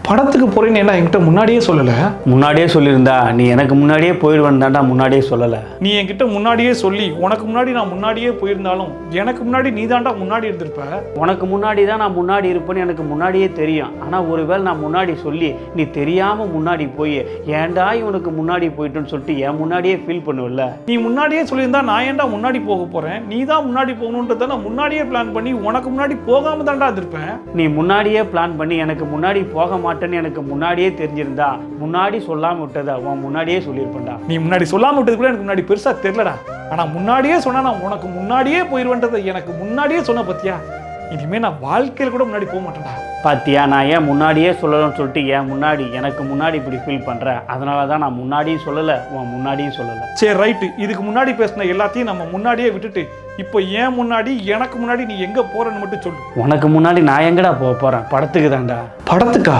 படத்துக்கு போறேன்னு என்ன என்கிட்ட முன்னாடியே சொல்லல? முன்னாடியே சொல்லியிருந்தா நீ எனக்கு முன்னாடியே போயிடுவேன் தான்டா முன்னாடியே சொல்லலை. நீ என்கிட்ட முன்னாடியே சொல்லி உனக்கு முன்னாடி நான் முன்னாடியே போயிருந்தாலும் எனக்கு முன்னாடி நீ தான்டா முன்னாடி இருந்திருப்ப. உனக்கு முன்னாடி தான் நான் முன்னாடி இருப்பேன்னு எனக்கு முன்னாடியே தெரியும். ஆனால் ஒருவேளை நான் முன்னாடி சொல்லி நீ தெரியாமல் முன்னாடி போய் ஏன்டா இவனுக்கு முன்னாடி போயிட்டுன்னு சொல்லிட்டு என் முன்னாடியே ஃபீல் பண்ணுவல. நீ முன்னாடியே சொல்லியிருந்தா நான் ஏன்டா முன்னாடி போக போறேன்? நீ தான் முன்னாடி போகணுன்றத நான் முன்னாடியே பிளான் பண்ணி உனக்கு முன்னாடி போகாம தான்டா இருந்திருப்பேன். நீ முன்னாடியே பிளான் பண்ணி எனக்கு முன்னாடி போக மாட்டேன்னு எனக்கு முன்னாடியே தெரிஞ்சிருந்தா முன்னாடி சொல்லாமல் விட்டதா உன் முன்னாடியே சொல்லியிருப்பேன்டா. நீ முன்னாடி சொல்லாம விட்டது கூட எனக்கு முன்னாடி பெருசா தெரியலடா. ஆனா முன்னாடியே சொன்னா நான் உனக்கு முன்னாடியே போயிருவேன்றதை எனக்கு முன்னாடியே சொன்ன பத்தியா? இனிமே நான் வாழ்க்கையில் கூட முன்னாடி போக மாட்டேன்டா. பாத்தியா, நான் ஏன் முன்னாடியே சொல்லணும்னு சொல்லிட்டு ஏன் முன்னாடி எனக்கு முன்னாடி இப்படி ஃபீல் பண்ணுறேன். அதனால தான் நான் முன்னாடியும் சொல்லலை உன் முன்னாடியும் சொல்லலை. சரி ரைட்டு, இதுக்கு முன்னாடி பேசின எல்லாத்தையும் நம்ம முன்னாடியே விட்டுட்டு இப்போ ஏன் முன்னாடி எனக்கு முன்னாடி நீ எங்க போறன்னு மட்டும் சொல்லு. உனக்கு முன்னாடி நான் எங்கடா போக போகிறேன்? படத்துக்கு தான்டா. படத்துக்கா?